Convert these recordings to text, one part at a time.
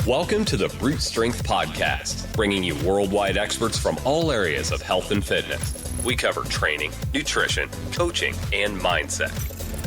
Welcome to the Brute Strength Podcast, bringing you worldwide experts from all areas of health and fitness. We cover training, nutrition, coaching, and mindset.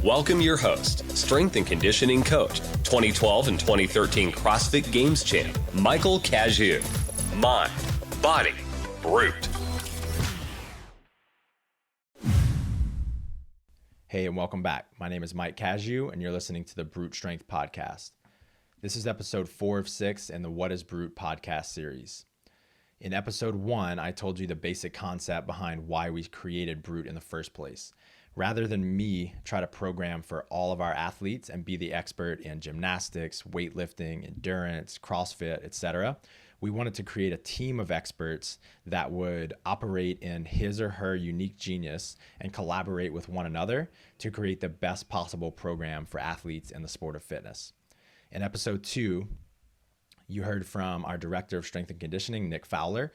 Welcome your host, strength and conditioning coach, 2012 and 2013 CrossFit Games champ, Michael Cazayoux. Mind, body, brute. Hey, and welcome back. My name is Mike Cazayoux, and you're listening to the Brute Strength Podcast. This is episode 4 of 6 in the What is Brute podcast series. In episode 1, I told you the basic concept behind why we created Brute in the first place. Rather than me try to program for all of our athletes and be the expert in gymnastics, weightlifting, endurance, CrossFit, etc., we wanted to create a team of experts that would operate in his or her unique genius and collaborate with one another to create the best possible program for athletes in the sport of fitness. In episode 2, you heard from our director of strength and conditioning, Nick Fowler,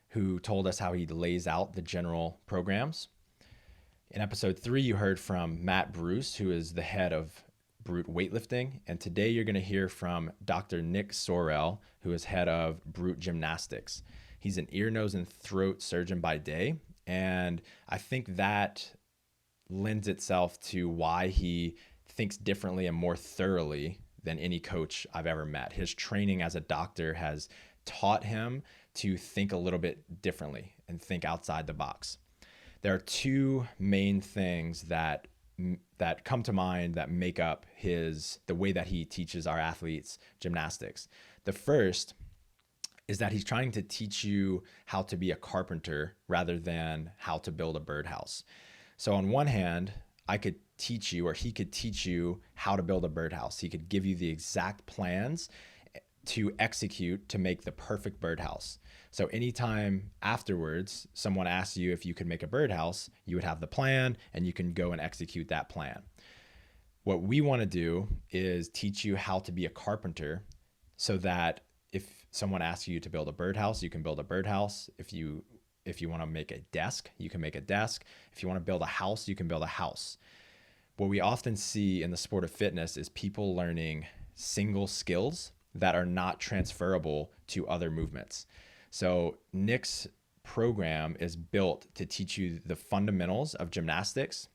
who told us how he lays out the general programs. In episode 3, you heard from Matt Bruce, who is the head of Brute weightlifting. And today you're going to hear from Dr. Nick Sorrel, who is head of Brute Gymnastics. He's an ear, nose, and throat surgeon by day. And I think that lends itself to why he thinks differently and more thoroughly than any coach I've ever met. His training as a doctor has taught him to think a little bit differently and think outside the box. There are two main things that come to mind that make up the way that he teaches our athletes gymnastics. The first is that he's trying to teach you how to be a carpenter rather than how to build a birdhouse. So on one hand, I could teach you, or he could teach you how to build a birdhouse. He could give you the exact plans to execute to make the perfect birdhouse. So anytime afterwards, someone asks you if you could make a birdhouse, you would have the plan and you can go and execute that plan. What we want to do is teach you how to be a carpenter so that if someone asks you to build a birdhouse, you can build a birdhouse. If you want to make a desk, you can make a desk. If you want to build a house, you can build a house. What we often see in the sport of fitness is people learning single skills that are not transferable to other movements. So Nick's program is built to teach you the fundamentals of gymnastics,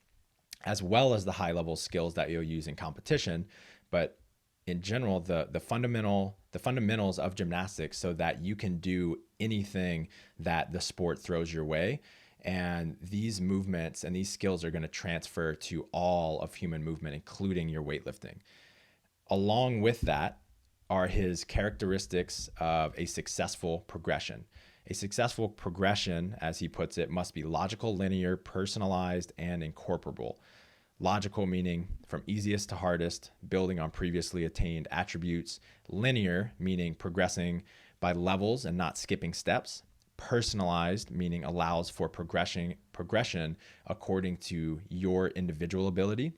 as well as the high-level skills that you'll use in competition. But in general, the fundamentals of gymnastics so that you can do anything that the sport throws your way. And these movements and these skills are going to transfer to all of human movement, including your weightlifting. Along with that are his characteristics of a successful progression. A successful progression, as he puts it, must be logical, linear, personalized, and incorporable. Logical meaning from easiest to hardest, building on previously attained attributes. Linear meaning progressing by levels and not skipping steps. Personalized meaning allows for progression according to your individual ability.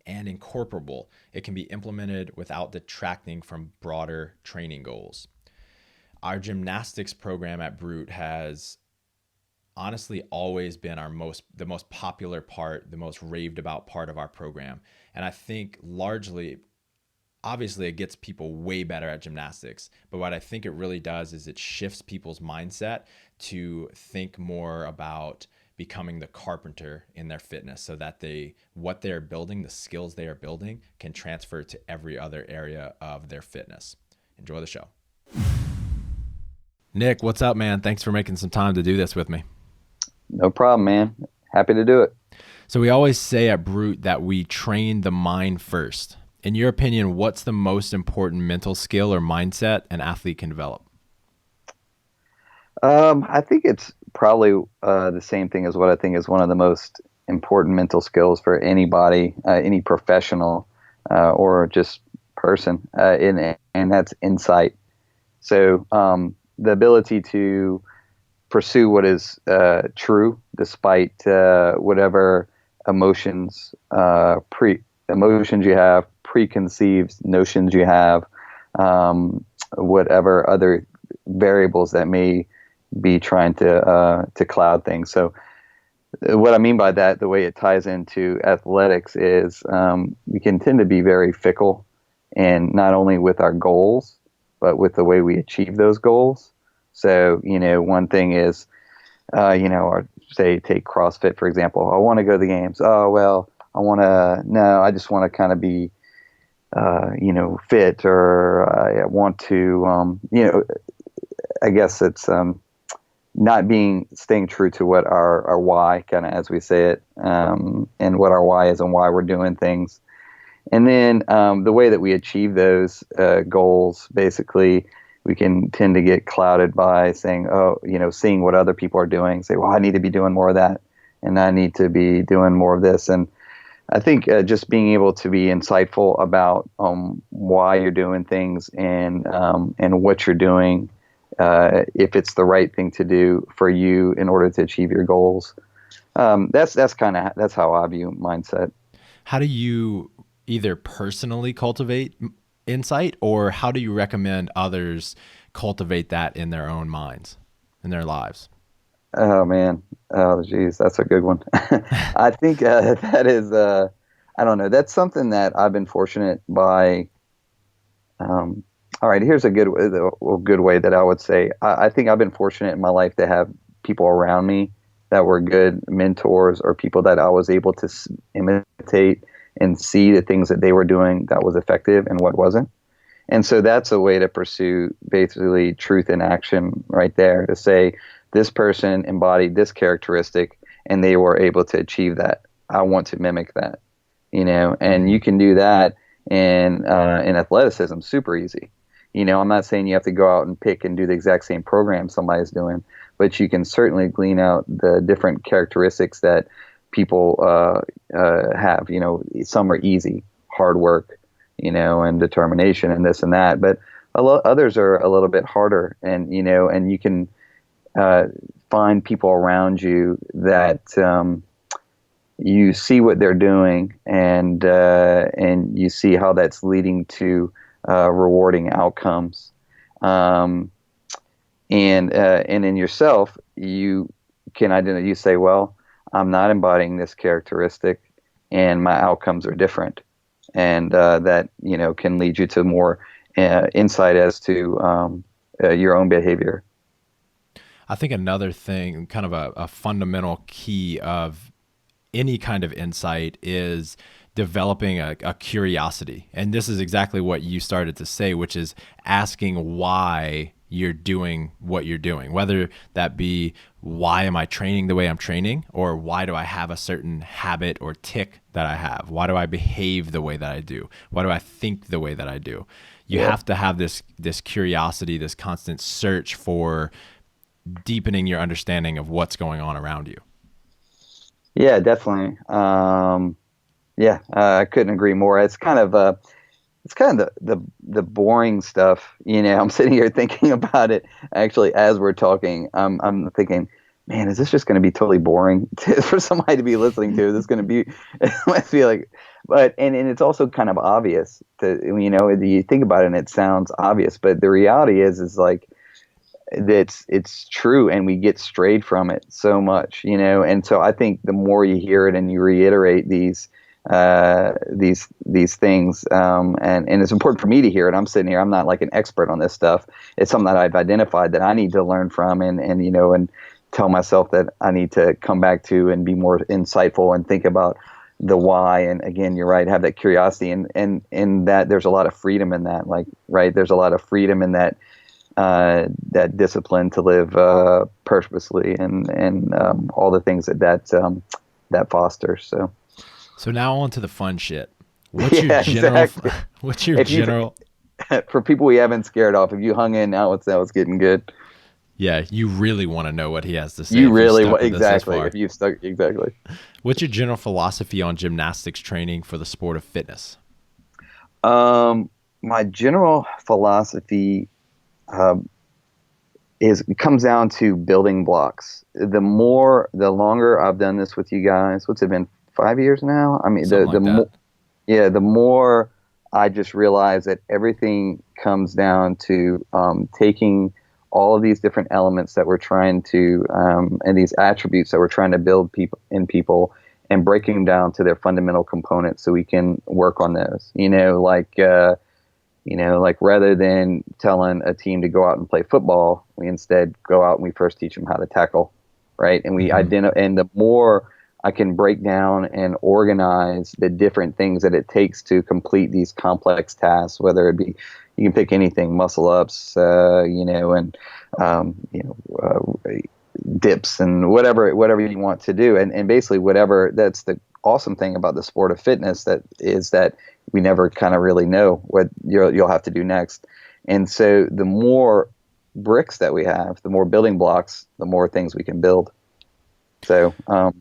And incorporable, it can be implemented without detracting from broader training goals. Our gymnastics program at Brute has honestly always been the most popular part, the most raved about part of our program. And I think largely, obviously, it gets people way better at gymnastics. But what I think it really does is it shifts people's mindset to think more about becoming the carpenter in their fitness so that what they're building, the skills they are building, can transfer to every other area of their fitness. Enjoy the show. Nick, what's up, man? Thanks for making some time to do this with me. No problem, man. Happy to do it. So we always say at Brute that we train the mind first. In your opinion, what's the most important mental skill or mindset an athlete can develop? I think it's probably the same thing as what I think is one of the most important mental skills for anybody, any professional or just person, and that's insight. So the ability to pursue what is true despite whatever emotions you have, preconceived notions you have, whatever other variables that may be trying to cloud things. So what I mean by that, the way it ties into athletics is we can tend to be very fickle, and not only with our goals, but with the way we achieve those goals. So, one thing is, or say take CrossFit, for example. I want to go to the games. Oh, well, I just want to kind of be, fit, or I want to, I guess it's not staying true to what our why, kind of as we say it, and what our why is and why we're doing things. And then the way that we achieve those goals, basically, we can tend to get clouded by saying, seeing what other people are doing, say, well, I need to be doing more of that, and I need to be doing more of this. And I think just being able to be insightful about why you're doing things and what you're doing, if it's the right thing to do for you in order to achieve your goals. That's how I view mindset. How do you either personally cultivate insight, or how do you recommend others cultivate that in their own minds, in their lives? Oh man, oh geez, that's a good one. I think that is, I don't know. That's something that I've been fortunate by. All right, here's a good way that I would say. I think I've been fortunate in my life to have people around me that were good mentors, or people that I was able to imitate and see the things that they were doing that was effective and what wasn't. And so that's a way to pursue basically truth in action right there, to say this person embodied this characteristic and they were able to achieve that. I want to mimic that, and you can do that in athleticism super easy. I'm not saying you have to go out and pick and do the exact same program somebody's doing, but you can certainly glean out the different characteristics that people have. Some are easy, hard work, and determination and this and that, but others are a little bit harder. And and you can find people around you that you see what they're doing, and you see how that's leading to rewarding outcomes. And in yourself, you can identify. You say, well, I'm not embodying this characteristic, and my outcomes are different, and that can lead you to more insight as to your own behavior. I think another thing, kind of a fundamental key of any kind of insight, is developing a curiosity. And this is exactly what you started to say, which is asking why you're doing what you're doing, whether that be, why am I training the way I'm training, or why do I have a certain habit or tick that I have? Why do I behave the way that I do? Why do I think the way that I do? You have to have this curiosity, this constant search for deepening your understanding of what's going on around you. Yeah, definitely. I couldn't agree more. It's kind of the boring stuff. I'm sitting here thinking about it actually as we're talking. I'm thinking, man, is this just going to be totally boring for somebody to be listening to? Is this going to be? It must be like, but and it's also kind of obvious to you think about it and it sounds obvious, but the reality is like it's true, and we get strayed from it so much, and so I think the more you hear it and you reiterate these things, and it's important for me to hear it. I'm sitting here, I'm not like an expert on this stuff. It's something that I've identified that I need to learn from, and tell myself that I need to come back to and be more insightful and think about the why. And again, you're right, have that curiosity, and that there's a lot of freedom in that, there's a lot of freedom in that that discipline to live purposely, and all the things that fosters. So now on to the fun shit. What's your general? Exactly. What's your general? For people we haven't scared off, if you hung in, now it's getting good. Yeah, you really want to know what he has to say. You really exactly. If you've stuck exactly. What's your general philosophy on gymnastics training for the sport of fitness? My general philosophy comes down to building blocks. The longer I've done this with you guys, what's it been, 5 years now? I mean, the more I just realize that everything comes down to taking all of these different elements that we're trying to, and these attributes that we're trying to build people, and breaking them down to their fundamental components so we can work on those. Like rather than telling a team to go out and play football, we instead go out and we first teach them how to tackle, right? And we identify, and the more I can break down and organize the different things that it takes to complete these complex tasks, whether it be, you can pick anything, muscle ups, dips and whatever you want to do. And basically whatever. That's the awesome thing about the sport of fitness, that we never kind of really know what you'll have to do next. And so the more bricks that we have, the more building blocks, the more things we can build. So I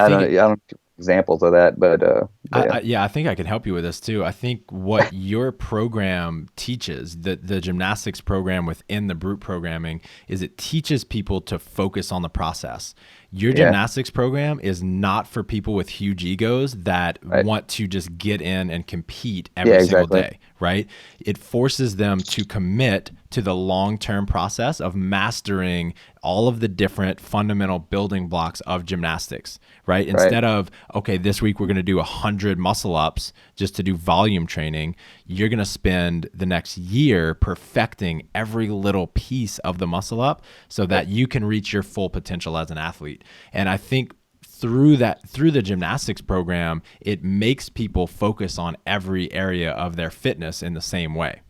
don't know examples of that, but I think I can help you with this too. I think what your program teaches, the gymnastics program within the Brute programming, is it teaches people to focus on the process. Your gymnastics program is not for people with huge egos that want to just get in and compete every single day, right? It forces them to commit to the long-term process of mastering all of the different fundamental building blocks of gymnastics, right? Instead of, okay, this week we're going to do 100 muscle ups just to do volume training, you're going to spend the next year perfecting every little piece of the muscle up so that you can reach your full potential as an athlete. And I think through the gymnastics program, it makes people focus on every area of their fitness in the same way.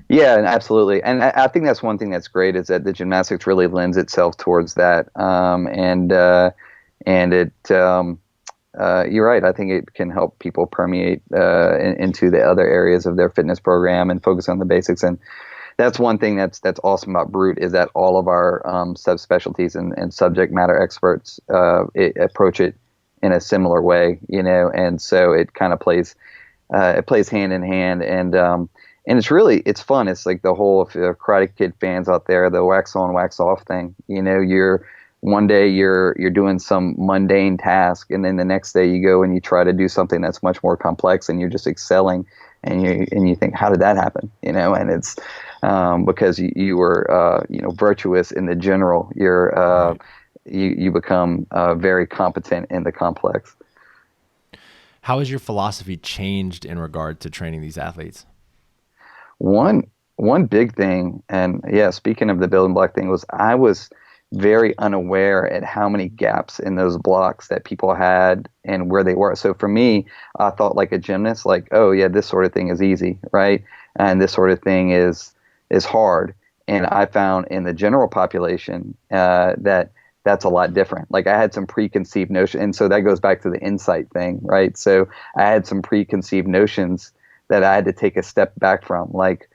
Yeah, absolutely. And I think that's one thing that's great, is that the gymnastics really lends itself towards that. You're right. I think it can help people permeate into the other areas of their fitness program and focus on the basics. And that's one thing that's awesome about Brute, is that all of our subspecialties and subject matter experts approach it in a similar way, and so it kind of plays hand in hand. And it's fun. It's like the whole, if you're Karate Kid fans out there, the wax on, wax off thing. You're one day you're doing some mundane task, and then the next day you go and you try to do something that's much more complex, and you're just excelling, and you think, how did that happen? And it's because you were virtuous in the general. You become very competent in the complex. How has your philosophy changed in regard to training these athletes? One big thing, and speaking of the building block thing, was I was very unaware at how many gaps in those blocks that people had and where they were. So for me, I thought like a gymnast, like, oh yeah, this sort of thing is easy, right? And this sort of thing is hard. And I found in the general population that's a lot different. Like I had some preconceived notions, and so that goes back to the insight thing, right? So I had some preconceived notions that I had to take a step back from, like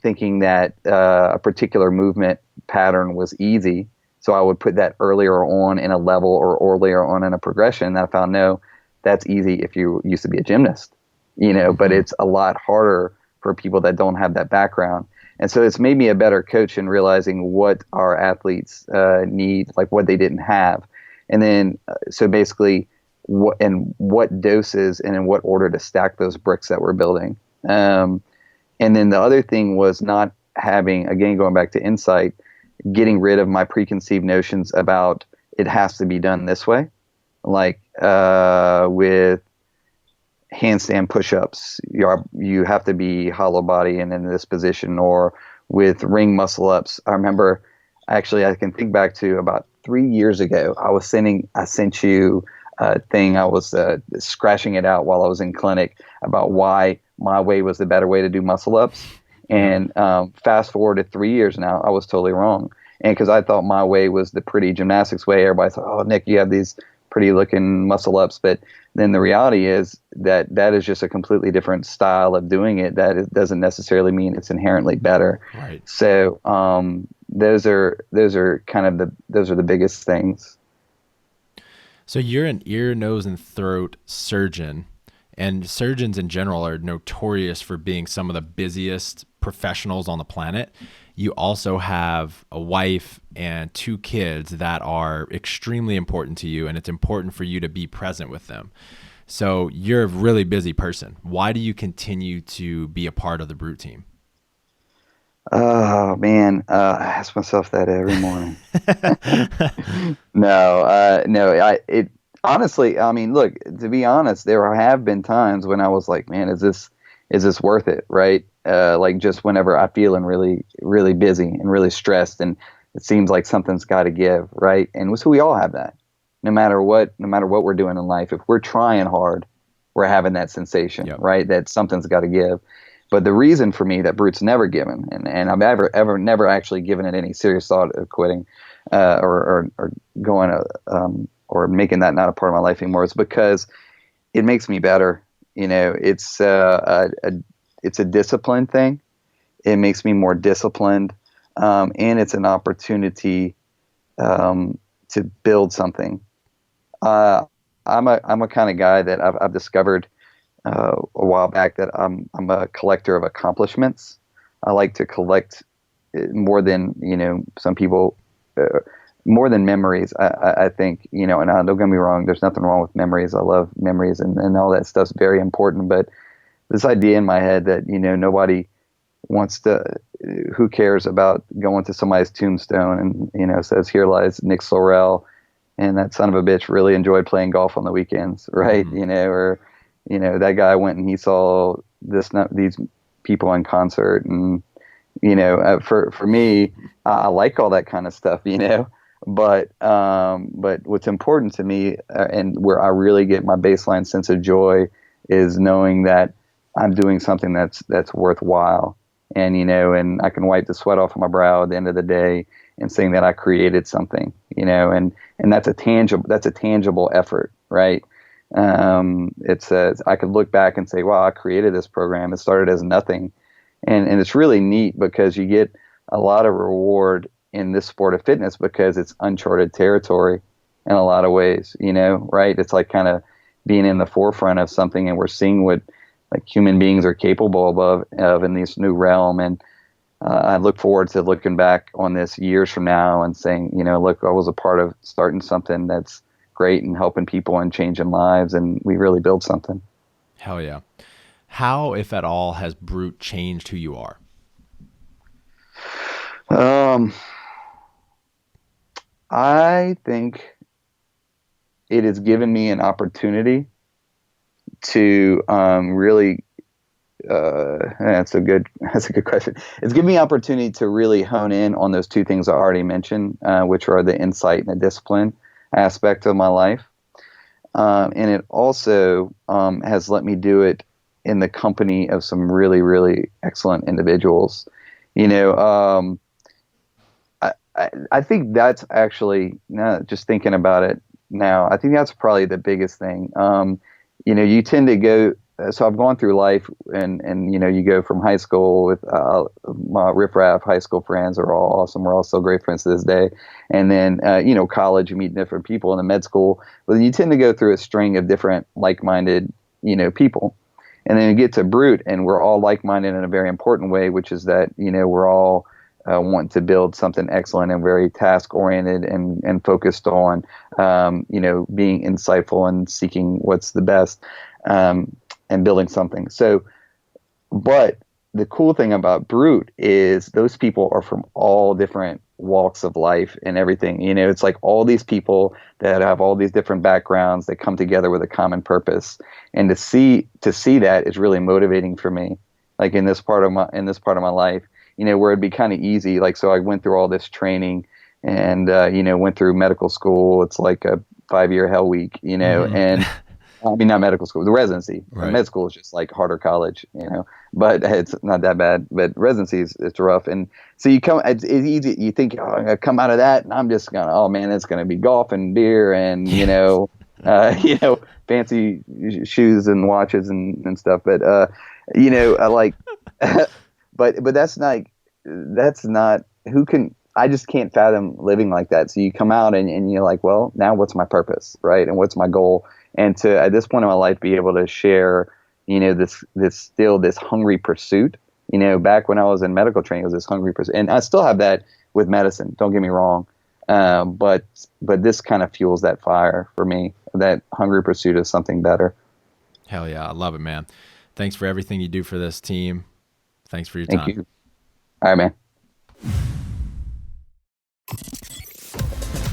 thinking that a particular movement pattern was easy. So I would put that earlier on in a level or earlier on in a progression. And I found, no, that's easy if you used to be a gymnast, but it's a lot harder for people that don't have that background. And so it's made me a better coach in realizing what our athletes need, like what they didn't have. And then, so basically, what doses and in what order to stack those bricks that we're building. And then the other thing was not having, again, going back to insight, getting rid of my preconceived notions about it has to be done this way. Like with handstand push-ups, you have to be hollow body and in this position, or with ring muscle ups. I remember, actually, I can think back to about 3 years ago, I sent you thing. I was scratching it out while I was in clinic about why my way was the better way to do muscle ups. And fast forward to 3 years now, I was totally wrong. And because I thought my way was the pretty gymnastics way, everybody thought, oh, Nick, you have these pretty looking muscle ups. But then the reality is that is just a completely different style of doing it. That it doesn't necessarily mean it's inherently better. Right. So those are kind of the biggest things. So you're an ear, nose, and throat surgeon, and surgeons in general are notorious for being some of the busiest professionals on the planet. You also have a wife and 2 kids that are extremely important to you, and it's important for you to be present with them. So you're a really busy person. Why do you continue to be a part of the Brute team? Oh man, I ask myself that every morning. No. Honestly, I mean, look, to be honest, there have been times when I was like, man, is is this worth it? Right. Like just whenever I feeling really, really busy and really stressed and it seems like something's got to give. Right. And so we all have that no matter what we're doing in life. If we're trying hard, we're having that sensation, Yep. right? That something's got to give. But the reason for me that Brute's never given, and I've ever never actually given it any serious thought of quitting, or going or making that not a part of my life anymore, is because it makes me better. You know, it's a discipline thing. It makes me more disciplined, and it's an opportunity to build something. I'm a kind of guy that I've discovered a while back that I'm a collector of accomplishments. I like to collect more than, some people, more than memories. I think, and don't get me wrong, there's nothing wrong with memories. I love memories and all that stuff's very important. But this idea in my head that, nobody wants to, who cares about going to somebody's tombstone and, says, here lies Nick Sorrel, and that son of a bitch really enjoyed playing golf on the weekends, right? Mm-hmm. Or that guy went and he saw these people in concert, and for me, I like all that kind of stuff, but what's important to me, and where I really get my baseline sense of joy, is knowing that I'm doing something that's worthwhile, and and I can wipe the sweat off of my brow at the end of the day and saying that I created something, and that's a tangible effort, right? I could look back and say, wow, I created this program. It started as nothing. And it's really neat because you get a lot of reward in this sport of fitness because it's uncharted territory in a lot of ways, right? It's like kind of being in the forefront of something, and we're seeing what like human beings are capable of in this new realm. And I look forward to looking back on this years from now and saying, look, I was a part of starting something that's great and helping people and changing lives, and we really build something. Hell yeah. How, if at all, has Brute changed who you are? I think it has given me an opportunity to really. That's a good question. It's given me an opportunity to really hone in on those two things I already mentioned, which are the insight and the discipline aspect of my life. And it also has let me do it in the company of some really, really excellent individuals. I think that's actually, just thinking about it now, I think that's probably the biggest thing. You tend to go, so I've gone through life and you go from high school with my riffraff high school friends are all awesome. We're all still great friends to this day. And then, college, you meet different people, in the med school, but then you tend to go through a string of different like-minded, people. And then you get to Brute, and we're all like-minded in a very important way, which is that, we're all wanting to build something excellent and very task-oriented and focused on, being insightful and seeking what's the best, and building something. So, but the cool thing about Brute is those people are from all different walks of life and everything. It's like all these people that have all these different backgrounds that come together with a common purpose. And to see that is really motivating for me. Like in this part of my life, where it'd be kind of easy. Like, so I went through all this training and, went through medical school. It's like a 5-year hell week, Mm-hmm. and I mean, not medical school, the residency. Right. Med school is just like harder college, but it's not that bad. But residency it's rough. And so it's easy. You think, oh, I'm going to come out of that and I'm just going to, oh man, it's going to be golf and beer and, fancy shoes and watches and stuff. But, I like, but that's not, I just can't fathom living like that. So you come out and you're like, well, now what's my purpose, right? And what's my goal? And to, at this point in my life, be able to share, this hungry pursuit. Back when I was in medical training, it was this hungry pursuit, and I still have that with medicine. Don't get me wrong, but this kind of fuels that fire for me. That hungry pursuit of something better. Hell yeah, I love it, man. Thanks for everything you do for this team. Thanks for your time. Thank you. All right, man.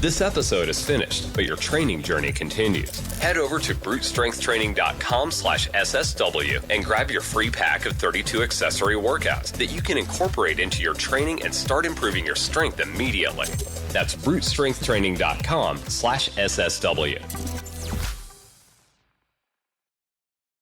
This episode is finished, but your training journey continues. Head over to brutestrengthtraining.com/SSW and grab your free pack of 32 accessory workouts that you can incorporate into your training and start improving your strength immediately. That's brutestrengthtraining.com/SSW.